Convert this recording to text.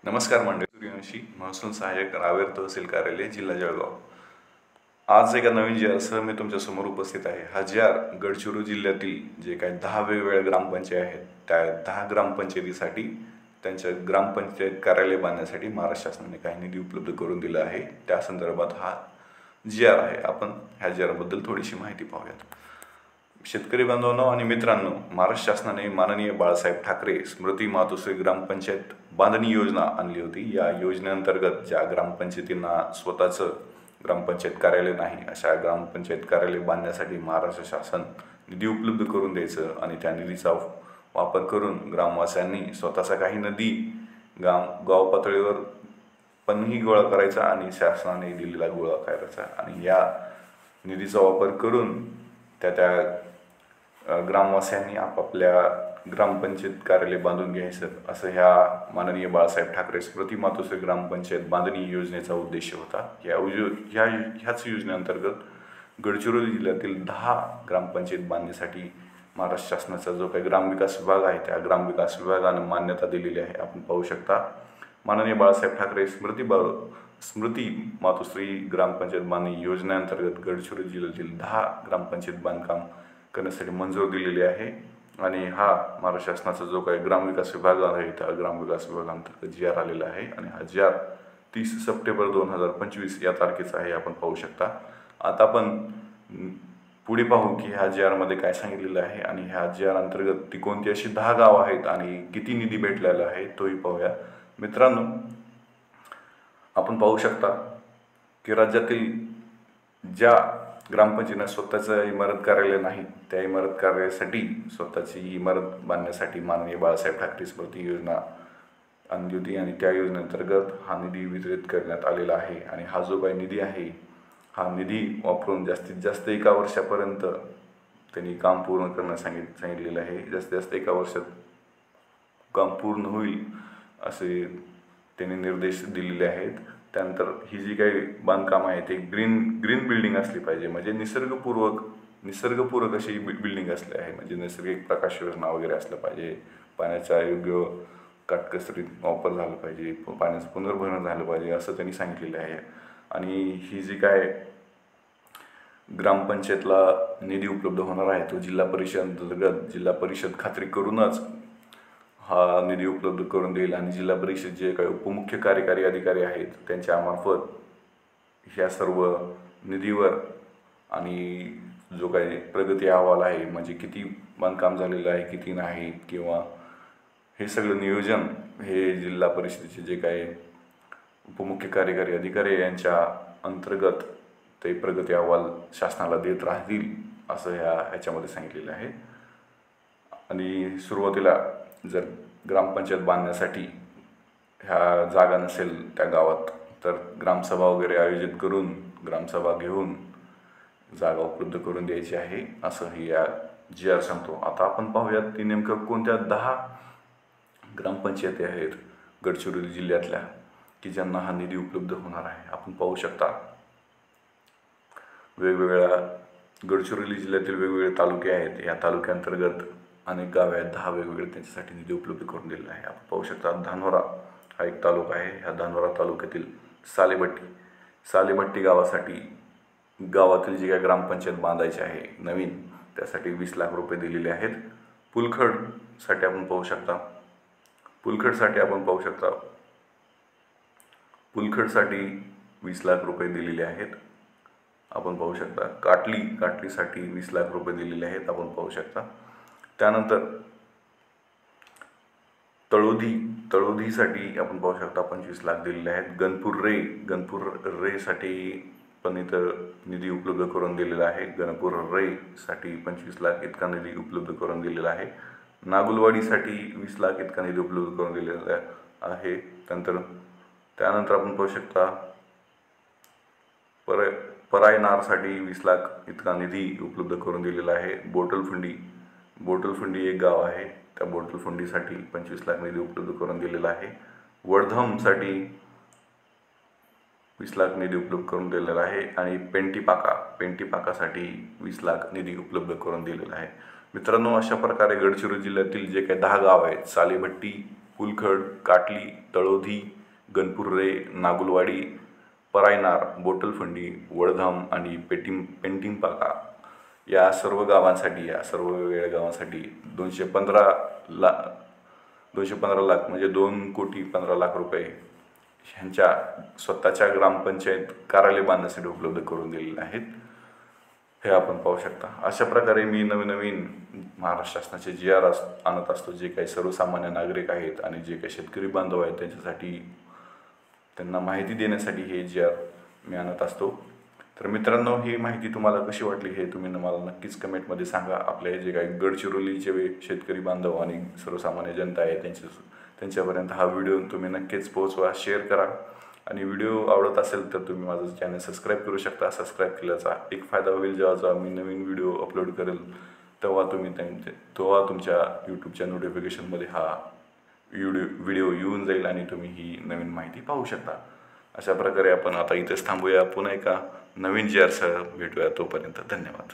नमस्कार मंडळी, सूर्यवंशी महसूल सहाय्यक रावेर तहसील कार्यालय जिल्हा जळगाव। आज एका नवीन जी-आर मी तुमच्या समोर उपस्थित आहे। हा जी-आर गडचिरोली जिल्ह्यातील जे काही 10 वेगवेगळ्या ग्रामपंचायत आहेत त्या 10 ग्रामपंचायतीसाठी त्यांच्या ग्रामपंचायत कार्यालय बांधण्यासाठी महाराष्ट्र शासनाने काही निधी उपलब्ध करून दिला आहे। त्या संदर्भात हा जी-आर आहे। आपण ह्या जी-आरबद्दल थोडीशी माहिती पाहूयात। शेतकरी बांधवांनो आणि मित्रांनो, महाराष्ट्र शासनाने माननीय बाळासाहेब ठाकरे स्मृती मातोश्री ग्रामपंचायत बांधणी योजना आणली होती। या योजनेअंतर्गत ज्या ग्रामपंचायतींना स्वतःचं ग्रामपंचायत कार्यालय नाही अशा ग्रामपंचायत कार्यालय बांधण्यासाठी महाराष्ट्र शासन निधी उपलब्ध करून द्यायचं आणि त्या निधीचा वापर करून ग्रामवासियांनी स्वतःचा काही निधी गाव पातळीवर पणही गोळा करायचा आणि शासनाने दिलेला गोळा करायचा आणि या निधीचा वापर करून त्या ग्रामवासियांनी आपापल्या ग्रामपंचायत कार्यालय बांधून घ्यायचं असं ह्या माननीय बाळासाहेब ठाकरे स्मृती मातोश्री ग्रामपंचायत बांधणी योजनेचा उद्देश होता। ह्याच योजनेअंतर्गत गडचिरोली जिल्ह्यातील 10 ग्रामपंचायत बांधणीसाठी महाराष्ट्र शासनाचा जो काही ग्रामविकास विभाग आहे त्या ग्रामविकास विभागाने मान्यता दिलेली आहे। आपण पाहू शकता माननीय बाळासाहेब ठाकरे स्मृती मातोश्री ग्रामपंचायत बांधणी योजनेअंतर्गत गडचिरोली जिल्ह्यातील 10 ग्रामपंचायत बांधकाम करण्यासाठी मंजूर दिलेली आहे आणि हा महाराष्ट्र शासनाचा जो काही ग्रामविकास विभाग आहे त्या ग्रामविकास विभागाअंतर्गत जी-आर आलेला आहे आणि हा जी-आर 30 सप्टेंबर 2025 या तारखेचा आहे। आपण पाहू शकता। आता आपण पुढे पाहू की ह्या जी-आरमध्ये काय सांगितलेलं आहे आणि ह्या जी-आर अंतर्गत ती कोणती अशी 10 गावं आहेत आणि किती निधी भेटलेला आहे तोही पाहूया। मित्रांनो, आपण पाहू शकता की राज्यातील ज्या ग्रामपंचायतींना स्वतःचं इमारत कार्यालय नाही त्या इमारत कार्यालयासाठी स्वतःची इमारत बांधण्यासाठी माननीय बाळासाहेब ठाकरे स्मृती योजना आणली होती आणि त्या योजनेअंतर्गत हा निधी वितरित करण्यात आलेला आहे आणि हा जो काही निधी आहे हा निधी वापरून जास्तीत जास्त 1 वर्षापर्यंत त्यांनी काम पूर्ण करण्यास सांगितलेलं आहे। जास्तीत जास्त 1 वर्षात काम पूर्ण होईल असे त्यांनी निर्देश दिलेले आहेत। त्यानंतर ही जी काही बांधकाम आहे ते ग्रीन बिल्डिंग असली पाहिजे, म्हणजे निसर्गपूरक अशी बिल्डिंग असली आहे, म्हणजे नैसर्गिक प्रकाश योजना वगैरे असलं पाहिजे, पाण्याचा योग्य काटकसरीत वापर झाला पाहिजे, पाण्याचं पुनर्भरण झालं पाहिजे असं त्यांनी सांगितलेलं आहे। आणि ही जी काय ग्रामपंचायतला निधी उपलब्ध होणार आहे तो जिल्हा परिषद खात्री करूनच हा निधी उपलब्ध करून देईल आणि जिल्हा परिषद जे काही उपमुख्य कार्यकारी अधिकारी आहेत त्यांच्या मार्फत ह्या सर्व निधीवर आणि जो काही प्रगती अहवाल आहे म्हणजे किती बांधकाम झालेलं आहे किती नाही किंवा हे सगळं नियोजन हे जिल्हा परिषदेचे जे काही उपमुख्य कार्यकारी अधिकारी यांच्या अंतर्गत ते प्रगती अहवाल शासनाला देत राहतील असं ह्याच्यामध्ये सांगितलेलं आहे। आणि सुरुवातीला जर ग्रामपंचायत बांधण्यासाठी ह्या जागा नसेल त्या गावात तर ग्रामसभा वगैरे आयोजित करून ग्रामसभा घेऊन जागा उपलब्ध करून द्यायची आहे असं ही या जी-आर सांगतो। आता आपण पाहूयात की नेमकं कोणत्या 10 ग्रामपंचायती आहेत गडचिरोली जिल्ह्यातल्या की ज्यांना हा निधी उपलब्ध होणार आहे। आपण पाहू शकता वेगवेगळ्या गडचिरोली जिल्ह्यातील वेगवेगळे तालुके आहेत। या तालुक्यांतर्गत अनेक गावे आहेत, 10 वेगवेगळे त्यांच्यासाठी निधी उपलब्ध करून दिलेला आहे। आपण पाहू शकता धानोरा हा एक तालुका आहे। ह्या धानोरा तालुक्यातील सालेभट्टी गावातील जी काही ग्रामपंचायत बांधायची आहे नवीन त्यासाठी 20 लाख रुपये दिलेले आहेत। पुलखडसाठी आपण पाहू शकता पुलखडसाठी 20 लाख रुपये दिलेले आहेत। आपण पाहू शकता काटलीसाठी 20 लाख रुपये दिलेले आहेत। आपण पाहू शकता। त्यानंतर तळोधीसाठी आपण पाहू शकता 25 लाख दिलेले आहेत। गणपूर पण इथं निधी उपलब्ध करून दिलेला आहे। साठी 25 लाख इतका निधी उपलब्ध करून दिलेला आहे। नागुलवाडीसाठी 20 लाख इतका निधी उपलब्ध करून दिलेला आहे। त्यानंतर आपण पाहू शकता परायनारसाठी 20 लाख इतका निधी उपलब्ध करून दिलेला आहे। बोटलफुंडी एक गाव आहे, त्या बोटलफुंडीसाठी 25 लाख निधी उपलब्ध करून दिलेला आहे। वडधमसाठी 20 लाख निधी उपलब्ध करून दिलेला आहे आणि पेंटीपाकासाठी 20 लाख निधी उपलब्ध करून दिलेला आहे। मित्रांनो, अशा प्रकारे गडचिरोली जिल्ह्यातील जे काही 10 गाव आहेत सालेभट्टी कुलखड, काटली, तळोधी, गणपुर्रे, नागुलवाडी, परायनार, बोटलफंडी, वडधाम आणि पेंटिंगपाका या सर्व गावांसाठी, या सर्व वेगवेगळ्या गावांसाठी 215 लाख म्हणजे 2,15,00,000 रुपये ह्यांच्या स्वतःच्या ग्रामपंचायत कार्यालय बांधण्यासाठी उपलब्ध करून दिलेले आहेत. हे आपण पाहू शकता. अशा प्रकारे मी नवीन महाराष्ट्र शासनाचे GR आणत असतो, जे काही सर्वसामान्य नागरिक आहेत आणि जे काही शेतकरी बांधव आहेत त्यांच्यासाठी, त्यांना माहिती देण्यासाठी हे GR मी आणत असतो. तर मित्रांनो, ही माहिती तुम्हाला कशी वाटली हे तुम्ही मला नक्कीच कमेंटमध्ये सांगा. आपले जे काही गडचिरोलीचे शेतकरी बांधव आणि सर्वसामान्य जनता आहे त्यांच्यापर्यंत हा व्हिडिओ तुम्ही नक्कीच पोहोचवा, शेअर करा. आणि व्हिडिओ आवडत असेल तर तुम्ही माझं चॅनल सबस्क्राईब करू शकता. सबस्क्राईब केल्याचा एक फायदा होईल, जेव्हा मी नवीन व्हिडिओ अपलोड करेल तेव्हा तुमच्या यूट्यूबच्या नोटिफिकेशनमध्ये हा व्हिडिओ येऊन जाईल आणि तुम्ही ही नवीन माहिती पाहू शकता. अशा प्रकारे आपण आता इथेच थांबूया. पुन्हा एका नवीन GR सह भेटूया. तोपर्यंत धन्यवाद.